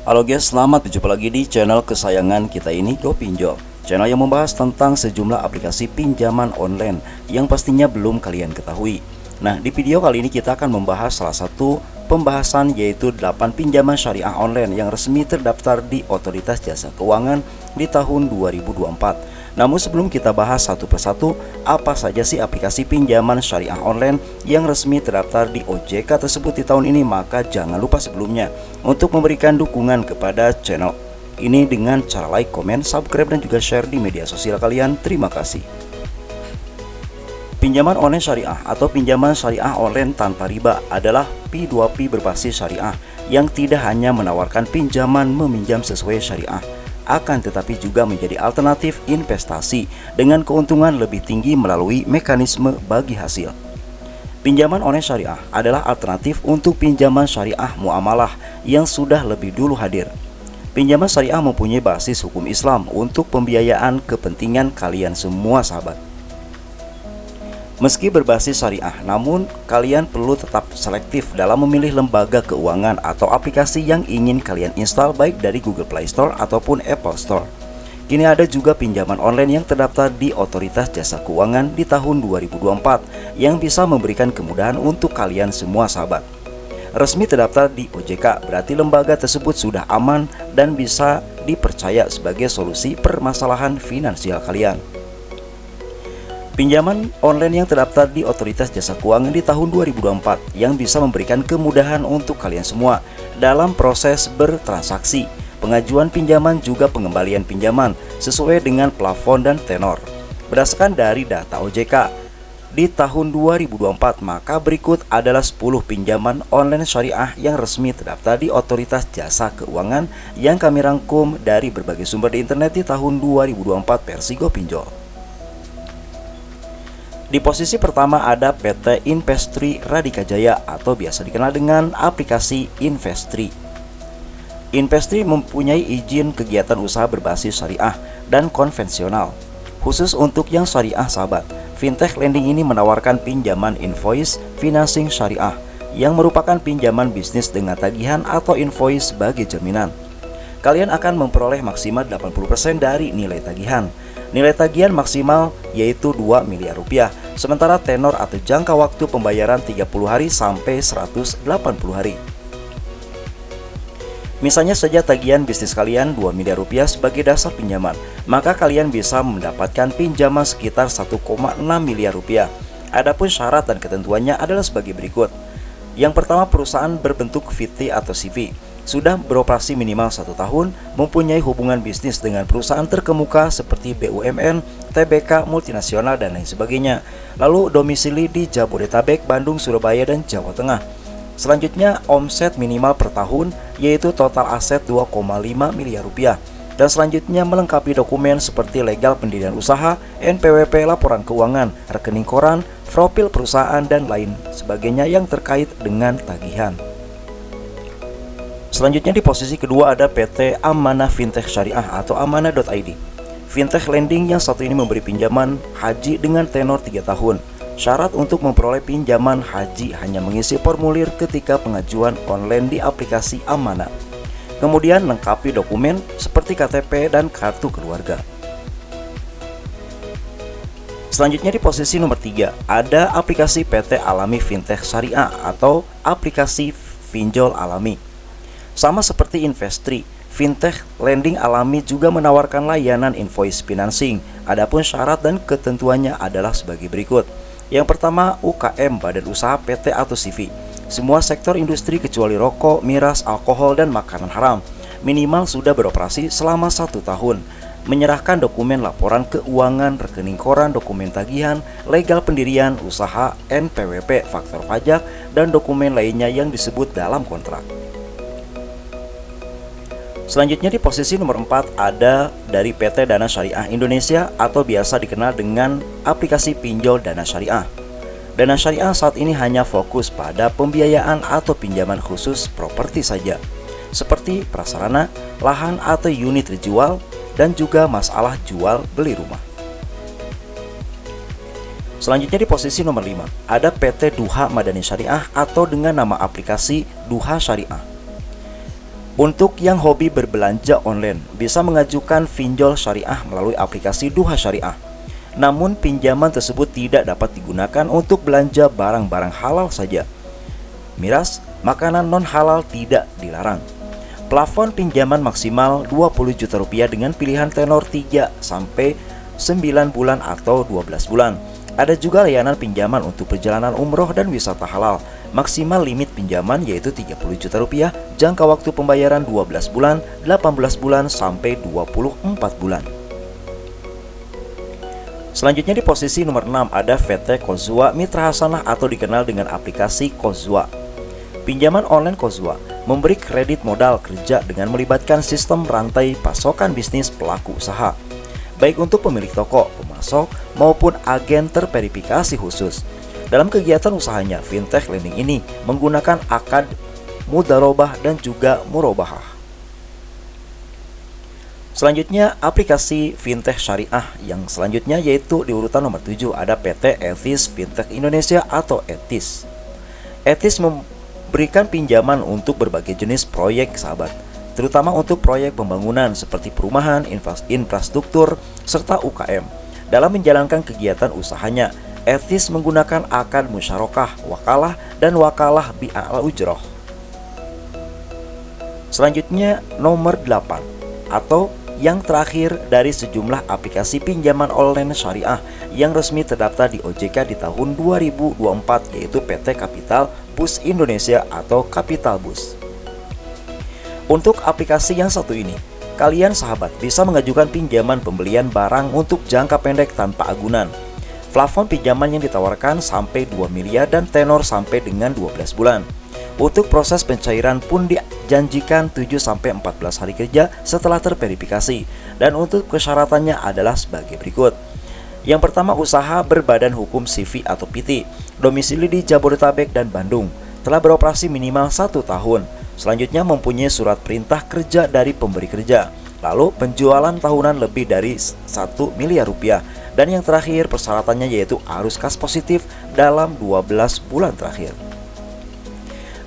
Halo guys, selamat berjumpa lagi di channel kesayangan kita ini, GoPinjol. Channel yang membahas tentang sejumlah aplikasi pinjaman online yang pastinya belum kalian ketahui. Nah, di video kali ini kita akan membahas salah satu pembahasan, yaitu 8 pinjaman syariah online yang resmi terdaftar di Otoritas Jasa Keuangan di tahun 2024. Namun sebelum kita bahas satu persatu, apa saja sih aplikasi pinjaman syariah online yang resmi terdaftar di OJK tersebut di tahun ini, maka jangan lupa sebelumnya untuk memberikan dukungan kepada channel ini dengan cara like, komen, subscribe, dan juga share di media sosial kalian. Terima kasih. Pinjaman online syariah atau pinjaman syariah online tanpa riba adalah P2P berbasis syariah yang tidak hanya menawarkan pinjaman meminjam sesuai syariah, akan tetapi juga menjadi alternatif investasi dengan keuntungan lebih tinggi melalui mekanisme bagi hasil. Pinjaman online syariah adalah alternatif untuk pinjaman syariah muamalah yang sudah lebih dulu hadir. Pinjaman syariah mempunyai basis hukum Islam untuk pembiayaan kepentingan kalian semua sahabat. Meski berbasis syariah, namun kalian perlu tetap selektif dalam memilih lembaga keuangan atau aplikasi yang ingin kalian install, baik dari Google Play Store ataupun Apple Store. Kini ada juga pinjaman online yang terdaftar di Otoritas Jasa Keuangan di tahun 2024 yang bisa memberikan kemudahan untuk kalian semua sahabat. Resmi terdaftar di OJK berarti lembaga tersebut sudah aman dan bisa dipercaya sebagai solusi permasalahan finansial kalian. Pinjaman online yang terdaftar di Otoritas Jasa Keuangan di tahun 2024 yang bisa memberikan kemudahan untuk kalian semua dalam proses bertransaksi, pengajuan pinjaman, juga pengembalian pinjaman sesuai dengan plafon dan tenor. Berdasarkan dari data OJK di tahun 2024, maka berikut adalah 10 pinjaman online syariah yang resmi terdaftar di Otoritas Jasa Keuangan yang kami rangkum dari berbagai sumber di internet di tahun 2024 versi GoPinjol. Di posisi pertama ada PT Investri Radika Jaya atau biasa dikenal dengan aplikasi Investri. Investri mempunyai izin kegiatan usaha berbasis syariah dan konvensional. Khusus untuk yang syariah sahabat, fintech lending ini menawarkan pinjaman invoice financing syariah yang merupakan pinjaman bisnis dengan tagihan atau invoice sebagai jaminan. Kalian akan memperoleh maksimal 80% dari nilai tagihan. Nilai tagihan maksimal yaitu 2 miliar rupiah, sementara tenor atau jangka waktu pembayaran 30 hari sampai 180 hari. Misalnya saja tagihan bisnis kalian 2 miliar rupiah sebagai dasar pinjaman, maka kalian bisa mendapatkan pinjaman sekitar 1,6 miliar rupiah. Adapun syarat dan ketentuannya adalah sebagai berikut. Yang pertama, perusahaan berbentuk VT atau CV, sudah beroperasi minimal 1 tahun, mempunyai hubungan bisnis dengan perusahaan terkemuka seperti BUMN, TBK, multinasional, dan lain sebagainya. Lalu domisili di Jabodetabek, Bandung, Surabaya, dan Jawa Tengah. Selanjutnya, omset minimal per tahun, yaitu total aset 2,5 miliar rupiah. Dan selanjutnya melengkapi dokumen seperti legal pendirian usaha, NPWP, laporan keuangan, rekening koran, profil perusahaan, dan lain sebagainya yang terkait dengan tagihan. Selanjutnya di posisi kedua ada PT Amanah Fintech Syariah atau amanah.id. Fintech lending yang satu ini memberi pinjaman haji dengan tenor 3 tahun. Syarat untuk memperoleh pinjaman haji hanya mengisi formulir ketika pengajuan online di aplikasi Amanah. Kemudian lengkapi dokumen seperti KTP dan kartu keluarga. Selanjutnya di posisi nomor 3 ada aplikasi PT Alami Fintech Syariah atau aplikasi Pinjol Alami. Sama seperti Investri, fintech lending Alami juga menawarkan layanan invoice financing. Adapun syarat dan ketentuannya adalah sebagai berikut. Yang pertama, UKM, badan usaha PT atau CV, semua sektor industri kecuali rokok, miras, alkohol, dan makanan haram, minimal sudah beroperasi selama 1 tahun. Menyerahkan dokumen laporan keuangan, rekening koran, dokumen tagihan, legal pendirian usaha, NPWP, faktor pajak, dan dokumen lainnya yang disebut dalam kontrak. Selanjutnya di posisi nomor 4 ada dari PT Dana Syariah Indonesia atau biasa dikenal dengan aplikasi pinjol Dana Syariah. Dana Syariah saat ini hanya fokus pada pembiayaan atau pinjaman khusus properti saja, seperti prasarana, lahan atau unit dijual, dan juga masalah jual beli rumah. Selanjutnya di posisi nomor 5 ada PT Duha Madani Syariah atau dengan nama aplikasi Duha Syariah. Untuk yang hobi berbelanja online, bisa mengajukan pinjol syariah melalui aplikasi Duha Syariah. Namun pinjaman tersebut tidak dapat digunakan untuk belanja barang-barang halal saja. Miras, makanan non halal tidak dilarang. Plafon pinjaman maksimal 20 juta rupiah dengan pilihan tenor 3 sampai 9 bulan atau 12 bulan. Ada juga layanan pinjaman untuk perjalanan umroh dan wisata halal. Maksimal limit pinjaman yaitu 30 juta rupiah, jangka waktu pembayaran 12 bulan, 18 bulan sampai 24 bulan. Selanjutnya di posisi nomor 6 ada PT Kozua Mitra Hasanah atau dikenal dengan aplikasi Kozua. Pinjaman online Kozua memberi kredit modal kerja dengan melibatkan sistem rantai pasokan bisnis pelaku usaha, baik untuk pemilik toko, pemasok, maupun agen terverifikasi khusus. Dalam kegiatan usahanya, fintech lending ini menggunakan akad, mudharabah, dan juga murabahah. Selanjutnya, aplikasi fintech syariah yang selanjutnya yaitu di urutan nomor 7 ada PT Ethis Fintech Indonesia atau Ethis. Ethis memberikan pinjaman untuk berbagai jenis proyek sahabat, terutama untuk proyek pembangunan seperti perumahan, infrastruktur, serta UKM. Dalam menjalankan kegiatan usahanya, Ethis menggunakan akad musyarakah, wakalah, dan wakalah bi'al ujroh. Selanjutnya nomor 8 atau yang terakhir dari sejumlah aplikasi pinjaman online syariah yang resmi terdaftar di OJK di tahun 2024 yaitu PT Capital Bus Indonesia atau Capital Bus. Untuk aplikasi yang satu ini, kalian sahabat bisa mengajukan pinjaman pembelian barang untuk jangka pendek tanpa agunan. Plafon pinjaman yang ditawarkan sampai 2 miliar dan tenor sampai dengan 12 bulan. Untuk proses pencairan pun dijanjikan 7-14 hari kerja setelah terverifikasi. Dan untuk persyaratannya adalah sebagai berikut. Yang pertama, usaha berbadan hukum CV atau PT, domisili di Jabodetabek dan Bandung, telah beroperasi minimal 1 tahun. Selanjutnya mempunyai surat perintah kerja dari pemberi kerja. Lalu penjualan tahunan lebih dari 1 miliar rupiah. Dan yang terakhir persyaratannya yaitu arus kas positif dalam 12 bulan terakhir.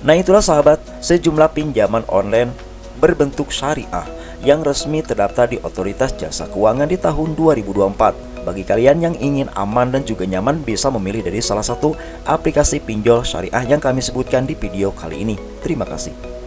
Nah itulah sahabat sejumlah pinjaman online berbentuk syariah yang resmi terdaftar di Otoritas Jasa Keuangan di tahun 2024. Bagi kalian yang ingin aman dan juga nyaman bisa memilih dari salah satu aplikasi pinjol syariah yang kami sebutkan di video kali ini. Terima kasih.